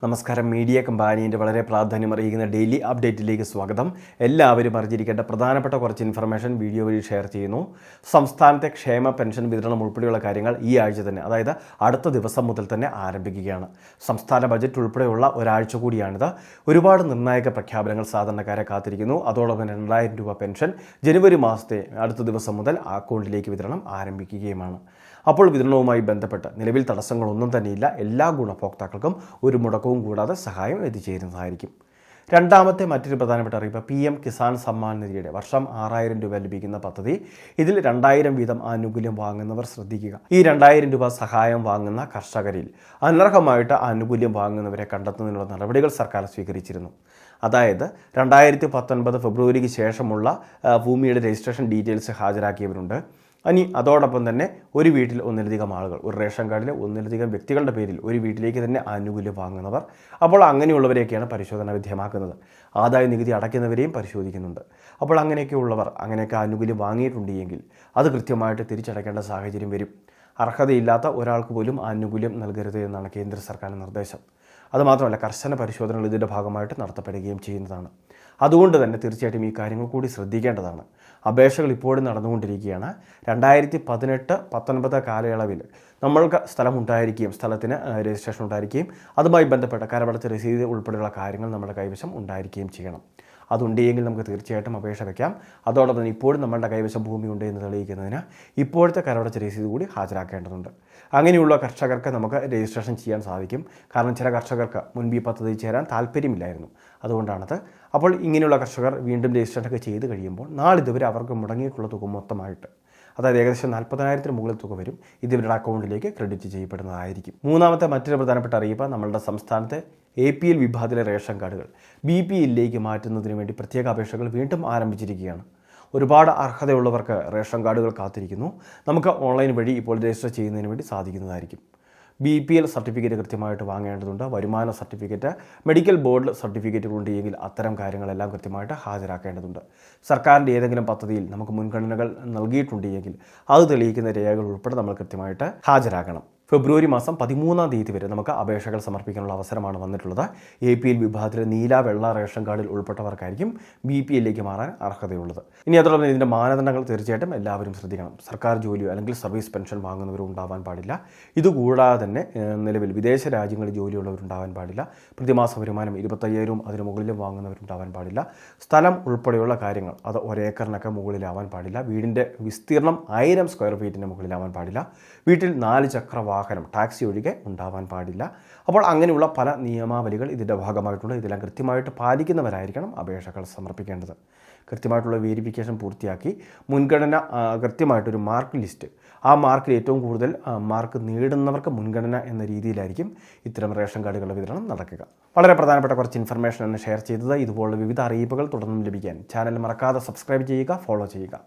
നമസ്കാരം. മീഡിയ കമ്പാനിയുടെ വളരെ പ്രാധാന്യമറിയിക്കുന്ന ഡെയിലി അപ്ഡേറ്റിലേക്ക് സ്വാഗതം. എല്ലാവരും അറിഞ്ഞിരിക്കേണ്ട പ്രധാനപ്പെട്ട കുറച്ച് ഇൻഫർമേഷൻ വീഡിയോ വഴി ഷെയർ ചെയ്യുന്നു. സംസ്ഥാനത്തെ ക്ഷേമ പെൻഷൻ വിതരണം ഉൾപ്പെടെയുള്ള കാര്യങ്ങൾ ഈ ആഴ്ച തന്നെ, അതായത് അടുത്ത ദിവസം മുതൽ തന്നെ ആരംഭിക്കുകയാണ്. സംസ്ഥാന ബജറ്റ് ഉൾപ്പെടെയുള്ള ഒരാഴ്ച കൂടിയാണിത്. ഒരുപാട് നിർണായക പ്രഖ്യാപനങ്ങൾ സാധാരണക്കാരെ കാത്തിരിക്കുന്നു. അതോടൊപ്പം 2000 രൂപ പെൻഷൻ ജനുവരി മാസത്തെ അടുത്ത ദിവസം മുതൽ അക്കൗണ്ടിലേക്ക് വിതരണം ആരംഭിക്കുകയുമാണ്. അപ്പോൾ വിതരണവുമായി ബന്ധപ്പെട്ട് നിലവിൽ തടസ്സങ്ങളൊന്നും തന്നെയില്ല. എല്ലാ ഗുണഭോക്താക്കൾക്കും ഒരു മുടക്കവും കൂടാതെ സഹായം എത്തിച്ചേരുന്നതായിരിക്കും. രണ്ടാമത്തെ മറ്റൊരു പ്രധാനപ്പെട്ട അറിയിപ്പ്, PM കിസാൻ സമ്മാൻ നിധിയുടെ വർഷം 6000 രൂപ ലഭിക്കുന്ന പദ്ധതി. ഇതിൽ 2000 വീതം ആനുകൂല്യം വാങ്ങുന്നവർ ശ്രദ്ധിക്കുക. ഈ 2000 രൂപ സഹായം വാങ്ങുന്ന കർഷകരിൽ അനർഹമായിട്ട് ആനുകൂല്യം വാങ്ങുന്നവരെ കണ്ടെത്തുന്നതിനുള്ള നടപടികൾ സർക്കാർ സ്വീകരിച്ചിരുന്നു. അതായത് 2019 ഫെബ്രുവരിക്ക് ശേഷമുള്ള ഭൂമിയുടെ രജിസ്ട്രേഷൻ ഡീറ്റെയിൽസ് ഹാജരാക്കിയവരുണ്ട്. ഇനി അതോടൊപ്പം തന്നെ ഒരു വീട്ടിൽ ഒന്നിലധികം ആളുകൾ, ഒരു റേഷൻ കാർഡിലെ ഒന്നിലധികം വ്യക്തികളുടെ പേരിൽ ഒരു വീട്ടിലേക്ക് തന്നെ ആനുകൂല്യം വാങ്ങുന്നവർ, അപ്പോൾ അങ്ങനെയുള്ളവരെയൊക്കെയാണ് പരിശോധന വിധേയമാക്കുന്നത്. ആദായ നികുതി അടയ്ക്കുന്നവരെയും പരിശോധിക്കുന്നുണ്ട്. അപ്പോൾ അങ്ങനെയൊക്കെ ആനുകൂല്യം വാങ്ങിയിട്ടുണ്ടെങ്കിൽ അത് കൃത്യമായിട്ട് തിരിച്ചടയ്ക്കേണ്ട സാഹചര്യം വരും. അർഹതയില്ലാത്ത ഒരാൾക്ക് പോലും ആനുകൂല്യം നൽകരുത് എന്നാണ് കേന്ദ്ര സർക്കാരിൻ്റെ നിർദ്ദേശം. അതുമാത്രമല്ല, കർശന പരിശോധനകൾ ഇതിൻ്റെ ഭാഗമായിട്ട് നടത്തപ്പെടുകയും ചെയ്യുന്നതാണ്. അതുകൊണ്ട് തന്നെ തീർച്ചയായിട്ടും ഈ കാര്യങ്ങൾ കൂടി ശ്രദ്ധിക്കേണ്ടതാണ്. അപേക്ഷകൾ ഇപ്പോഴും നടന്നുകൊണ്ടിരിക്കുകയാണ്. 2018-19 കാലയളവിൽ നമ്മൾക്ക് സ്ഥലമുണ്ടായിരിക്കുകയും സ്ഥലത്തിന് രജിസ്ട്രേഷൻ ഉണ്ടായിരിക്കുകയും അതുമായി ബന്ധപ്പെട്ട കരമടച്ച രസീത് ഉൾപ്പെടെയുള്ള കാര്യങ്ങൾ നമ്മുടെ കൈവശം ഉണ്ടായിരിക്കുകയും ചെയ്യണം. അതുണ്ടെങ്കിൽ നമുക്ക് തീർച്ചയായിട്ടും അപേക്ഷ വയ്ക്കാം. അതോടൊപ്പം ഇപ്പോഴും നമ്മളുടെ കൈവശം ഭൂമി ഉണ്ട് എന്ന് തെളിയിക്കുന്നതിന് ഇപ്പോഴത്തെ കരമടച്ച രസീത് കൂടി ഹാജരാക്കേണ്ടതുണ്ട്. അങ്ങനെയുള്ള കർഷകർക്ക് നമുക്ക് രജിസ്ട്രേഷൻ ചെയ്യാൻ സാധിക്കും. കാരണം ചില കർഷകർക്ക് മുൻപ് ഈ പദ്ധതി ചേരാൻ താല്പര്യമില്ലായിരുന്നു. അതുകൊണ്ടാണത്. അപ്പോൾ ഇങ്ങനെയുള്ള കർഷകർ വീണ്ടും രജിസ്ട്രേഷനൊക്കെ ചെയ്ത് കഴിയുമ്പോൾ നാളിതുവരെ അവർക്ക് മുടങ്ങിയിട്ടുള്ള തുക മൊത്തമായിട്ട്, അതായത് ഏകദേശം 40,000-ന് മുകളിൽ തുക വരും. ഇത് ഇവരുടെ അക്കൗണ്ടിലേക്ക് ക്രെഡിറ്റ് ചെയ്യപ്പെടുന്നതായിരിക്കും. മൂന്നാമത്തെ മറ്റൊരു പ്രധാനപ്പെട്ട അറിയിപ്പ്, നമ്മളുടെ സംസ്ഥാനത്തെ APL വിഭാഗത്തിലെ റേഷൻ കാർഡുകൾ BPLലേക്ക് മാറ്റുന്നതിന് വേണ്ടി പ്രത്യേക അപേക്ഷകൾ വീണ്ടും ആരംഭിച്ചിരിക്കുകയാണ്. ഒരുപാട് അർഹതയുള്ളവർക്ക് റേഷൻ കാർഡുകൾ കാത്തിരിക്കുന്നു. നമുക്ക് ഓൺലൈൻ വഴി ഇപ്പോൾ രജിസ്റ്റർ ചെയ്യുന്നതിന് വേണ്ടി സാധിക്കുന്നതായിരിക്കും. BPL സർട്ടിഫിക്കറ്റ് കൃത്യമായിട്ട് വാങ്ങേണ്ടതുണ്ട്. വരുമാന സർട്ടിഫിക്കറ്റ്, മെഡിക്കൽ ബോർഡ് സർട്ടിഫിക്കറ്റുകളുണ്ടെങ്കിൽ അത്തരം കാര്യങ്ങളെല്ലാം കൃത്യമായിട്ട് ഹാജരാക്കേണ്ടതുണ്ട്. സർക്കാരിൻ്റെ ഏതെങ്കിലും പദ്ധതിയിൽ നമുക്ക് മുൻഗണനകൾ നൽകിയിട്ടുണ്ടെങ്കിൽ അത് തെളിയിക്കുന്ന രേഖകൾ ഉൾപ്പെടെ നമ്മൾ കൃത്യമായിട്ട് ഹാജരാക്കണം. ഫെബ്രുവരി മാസം 13-ാം തീയതി വരെ നമുക്ക് അപേക്ഷകൾ സമർപ്പിക്കാനുള്ള അവസരമാണ് വന്നിട്ടുള്ളത്. APL വിഭാഗത്തിലെ നീല വെള്ള റേഷൻ കാർഡിൽ ഉൾപ്പെട്ടവർക്കായിരിക്കും BPLലേക്ക് മാറാൻ അർഹതയുള്ളത്. ഇനി അതോടൊപ്പം ഇതിൻ്റെ മാനദണ്ഡങ്ങൾ തീർച്ചയായിട്ടും എല്ലാവരും ശ്രദ്ധിക്കണം. സർക്കാർ ജോലിയോ അല്ലെങ്കിൽ സർവീസ് പെൻഷൻ വാങ്ങുന്നവരും ഉണ്ടാവാൻ പാടില്ല. ഇതുകൂടാതെ തന്നെ നിലവിൽ വിദേശ രാജ്യങ്ങളിൽ ജോലിയുള്ളവരുണ്ടാവാൻ പാടില്ല. പ്രതിമാസ വരുമാനം 25,000-ഉം അതിന് മുകളിലും വാങ്ങുന്നവരുണ്ടാവാൻ പാടില്ല. സ്ഥലം ഉൾപ്പെടെയുള്ള കാര്യങ്ങൾ അത് 1 ഏക്കറിനൊക്കെ മുകളിലാവാൻ പാടില്ല. വീടിൻ്റെ വിസ്തീർണം 1000 സ്ക്വയർ ഫീറ്റിന് മുകളിലാവാൻ പാടില്ല. വീട്ടിൽ 4 ചക്ര വാഹനം, ടാക്സി ഒഴികെ ഉണ്ടാവാൻ പാടില്ല. അപ്പോൾ അങ്ങനെയുള്ള പല നിയമാവലികൾ ഇതിൻ്റെ ഭാഗമായിട്ടുണ്ട്. ഇതെല്ലാം കൃത്യമായിട്ട് പാലിക്കുന്നവരായിരിക്കണം അപേക്ഷകൾ സമർപ്പിക്കേണ്ടത്. കൃത്യമായിട്ടുള്ള വെരിഫിക്കേഷൻ പൂർത്തിയാക്കി മുൻഗണന കൃത്യമായിട്ടൊരു മാർക്ക് ലിസ്റ്റ്, ആ മാർക്കിൽ ഏറ്റവും കൂടുതൽ മാർക്ക് നേടുന്നവർക്ക് മുൻഗണന എന്ന രീതിയിലായിരിക്കും ഇത്തരം റേഷൻ കാർഡുകളുടെ വിതരണം നടക്കുക. വളരെ പ്രധാനപ്പെട്ട കുറച്ച് ഇൻഫർമേഷൻ ആണ് ഷെയർ ചെയ്തത്. ഇതുപോലുള്ള വിവിധ അറിയിപ്പുകൾ തുടർന്നും ലഭിക്കാൻ ചാനൽ മറക്കാതെ സബ്സ്ക്രൈബ് ചെയ്യുക, ഫോളോ ചെയ്യുക.